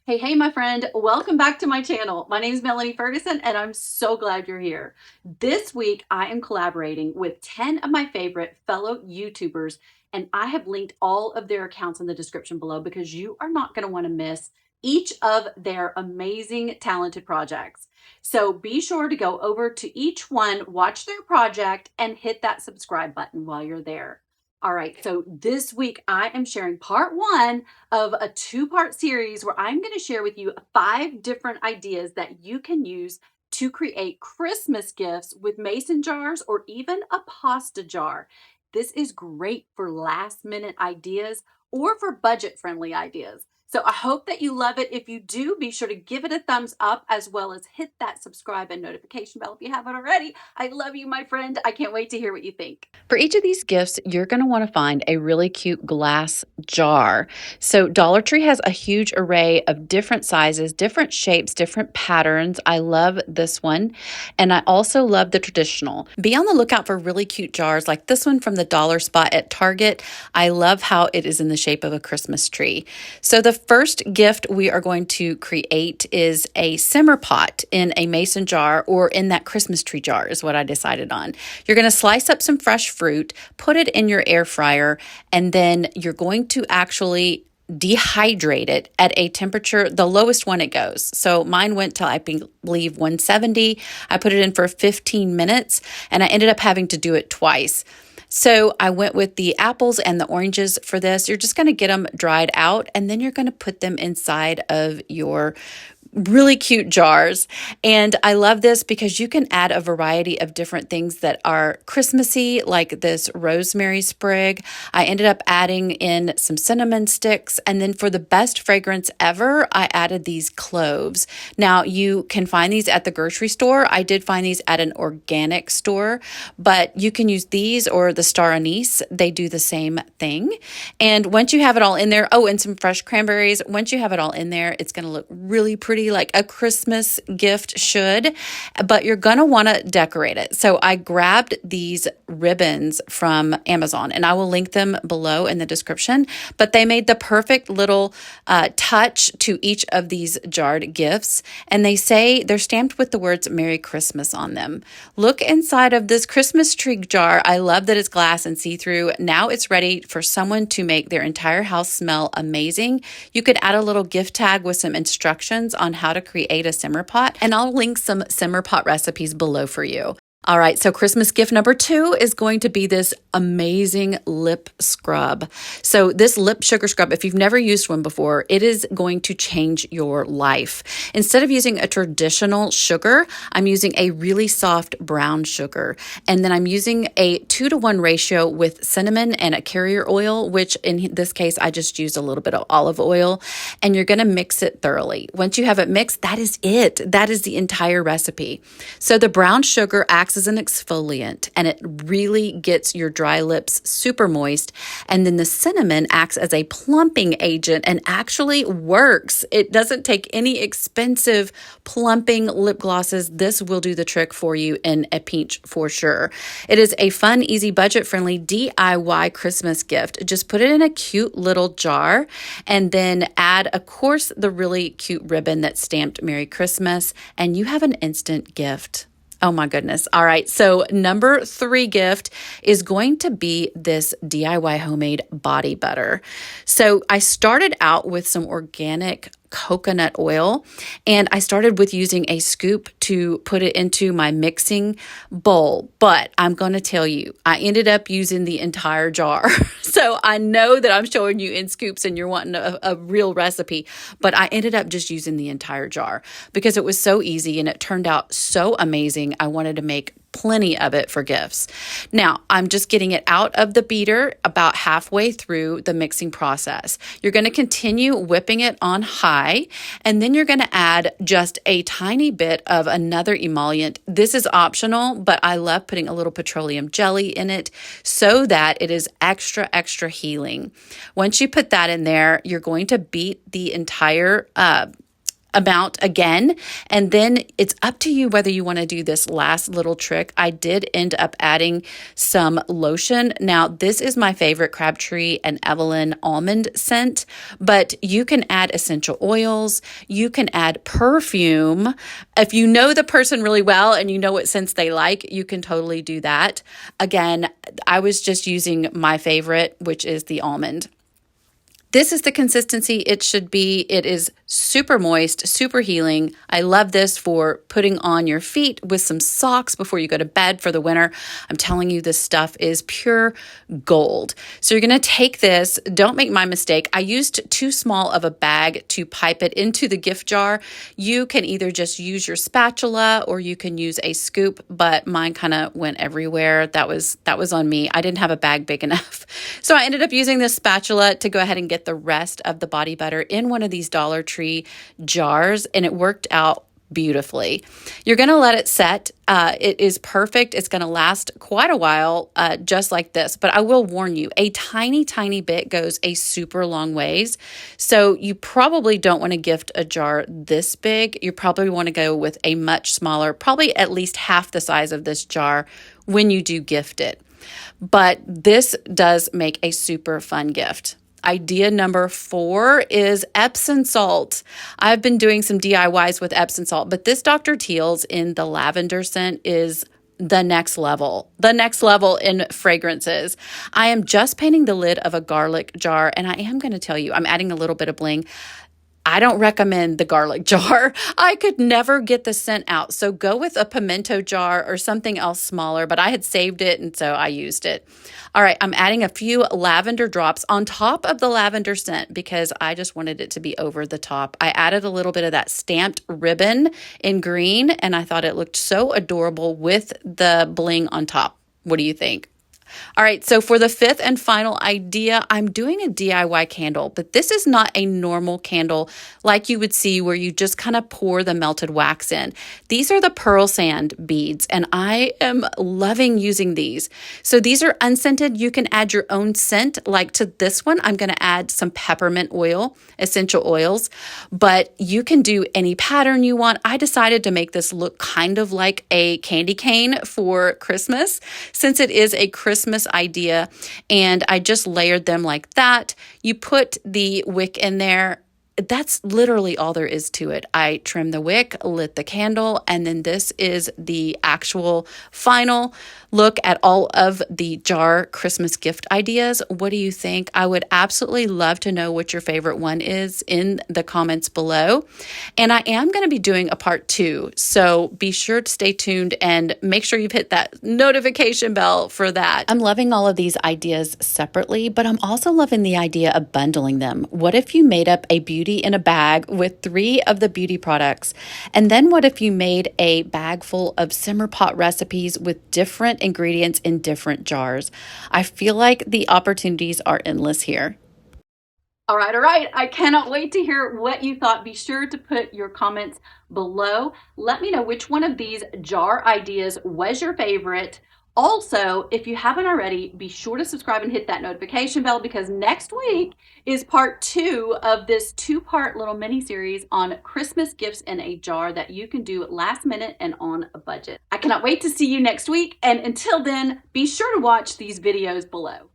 Hey, my friend, welcome back to my channel. My name is Melanie Ferguson, and I'm so glad you're here. This week, I am collaborating with 10 of my favorite fellow YouTubers, and I have linked all of their accounts in the description below because you are not going to want to miss each of their amazing, talented projects. So be sure to go over to each one, watch their project, and hit that subscribe button while you're there. All right, so this week I am sharing part one of a two-part series where I'm going to share with you 5 different ideas that you can use to create Christmas gifts with mason jars or even a pasta jar. This is great for last-minute ideas or for budget-friendly ideas. So I hope that you love it. If you do, be sure to give it a thumbs up as well as hit that subscribe and notification bell if you haven't already. I love you, my friend. I can't wait to hear what you think. For each of these gifts, you're going to want to find a really cute glass jar. So Dollar Tree has a huge array of different sizes, different shapes, different patterns. I love this one. And I also love the traditional. Be on the lookout for really cute jars like this one from the dollar spot at Target. I love how it is in the shape of a Christmas tree. So the first gift we are going to create is a simmer pot in a mason jar or in that Christmas tree jar is what I decided on. You're going to slice up some fresh fruit, put it in your air fryer, and then you're going to actually dehydrate it at a temperature, the lowest one it goes. So mine went to, I believe, 170. I put it in for 15 minutes, and I ended up having to do it twice. So I went with the apples and the oranges for this. You're just going to get them dried out, and then you're going to put them inside of your really cute jars. And I love this because you can add a variety of different things that are Christmassy, like this rosemary sprig. I ended up adding in some cinnamon sticks. And then for the best fragrance ever, I added these cloves. Now you can find these at the grocery store. I did find these at an organic store, but you can use these or the star anise. They do the same thing. And once you have it all in there, oh, and some fresh cranberries. Once you have it all in there, it's going to look really pretty, like a Christmas gift should, but you're going to want to decorate it. So I grabbed these ribbons from Amazon, and I will link them below in the description, but they made the perfect little touch to each of these jarred gifts. And they say they're stamped with the words Merry Christmas on them. Look inside of this Christmas tree jar. I love that it's glass and see-through. Now it's ready for someone to make their entire house smell amazing. You could add a little gift tag with some instructions on how to create a simmer pot, and I'll link some simmer pot recipes below for you. All right, so Christmas gift number 2 is going to be this amazing lip scrub. So this lip sugar scrub, if you've never used one before, it is going to change your life. Instead of using a traditional sugar, I'm using a really soft brown sugar. And then I'm using a 2-to-1 ratio with cinnamon and a carrier oil, which in this case, I just used a little bit of olive oil. And you're going to mix it thoroughly. Once you have it mixed, that is it. That is the entire recipe. So the brown sugar acts as an exfoliant, and it really gets your dry lips super moist. And then the cinnamon acts as a plumping agent and actually works. It doesn't take any expensive plumping lip glosses. This will do the trick for you in a pinch for sure. It is a fun, easy, budget-friendly DIY Christmas gift. Just put it in a cute little jar and then add, of course, the really cute ribbon that's stamped Merry Christmas, and you have an instant gift. Oh my goodness. All right. So number 3 gift is going to be this DIY homemade body butter. So I started out with some organic coconut oil, and I started with using a scoop to put it into my mixing bowl. But I'm going to tell you, I ended up using the entire jar. So I know that I'm showing you in scoops and you're wanting a real recipe, but I ended up just using the entire jar because it was so easy and it turned out so amazing. I wanted to make plenty of it for gifts. Now, I'm just getting it out of the beater about halfway through the mixing process. You're going to continue whipping it on high, and then you're going to add just a tiny bit of another emollient. This is optional, but I love putting a little petroleum jelly in it so that it is extra, extra healing. Once you put that in there, you're going to beat the entire amount again. And then it's up to you whether you want to do this last little trick. I did end up adding some lotion. Now, this is my favorite Crabtree and Evelyn almond scent, but you can add essential oils. You can add perfume. If you know the person really well and you know what scents they like, you can totally do that. Again, I was just using my favorite, which is the almond. This is the consistency it should be. It is super moist, super healing. I love this for putting on your feet with some socks before you go to bed for the winter. I'm telling you, this stuff is pure gold. So you're going to take this. Don't make my mistake. I used too small of a bag to pipe it into the gift jar. You can either just use your spatula or you can use a scoop, but mine kind of went everywhere. That was on me. I didn't have a bag big enough. So I ended up using this spatula to go ahead and get the rest of the body butter in one of these Dollar Tree jars, and it worked out beautifully. You're going to let it set. It is perfect. It's going to last quite a while, just like this. But I will warn you, a tiny, tiny bit goes a super long ways. So you probably don't want to gift a jar this big. You probably want to go with a much smaller, probably at least half the size of this jar when you do gift it. But this does make a super fun gift. Idea number 4 is Epsom salt. I've been doing some DIYs with Epsom salt, but this Dr. Teal's in the lavender scent is the next level in fragrances. I am just painting the lid of a garlic jar, and I am going to tell you, I'm adding a little bit of bling. I don't recommend the garlic jar. I could never get the scent out. So go with a pimento jar or something else smaller, but I had saved it and so I used it. All right, I'm adding a few lavender drops on top of the lavender scent because I just wanted it to be over the top. I added a little bit of that stamped ribbon in green and I thought it looked so adorable with the bling on top. What do you think? All right, so for the 5th and final idea, I'm doing a DIY candle, but this is not a normal candle like you would see where you just kind of pour the melted wax in. These are the pearl sand beads, and I am loving using these. So these are unscented. You can add your own scent. Like to this one, I'm going to add some peppermint oil, essential oils, but you can do any pattern you want. I decided to make this look kind of like a candy cane for Christmas since it is a Christmas idea, and I just layered them like that. You put the wick in there. That's literally all there is to it. I trimmed the wick, lit the candle, and then this is the actual final look at all of the jar Christmas gift ideas. What do you think? I would absolutely love to know what your favorite one is in the comments below. And I am going to be doing a part 2, so be sure to stay tuned and make sure you've hit that notification bell for that. I'm loving all of these ideas separately, but I'm also loving the idea of bundling them. What if you made up a beauty in a bag with 3 of the beauty products? And then what if you made a bag full of simmer pot recipes with different ingredients in different jars? I feel like the opportunities are endless here. All right. I cannot wait to hear what you thought. Be sure to put your comments below. Let me know which one of these jar ideas was your favorite. Also, if you haven't already, be sure to subscribe and hit that notification bell because next week is part 2 of this 2-part little mini series on Christmas gifts in a jar that you can do last minute and on a budget. I cannot wait to see you next week. And until then, be sure to watch these videos below.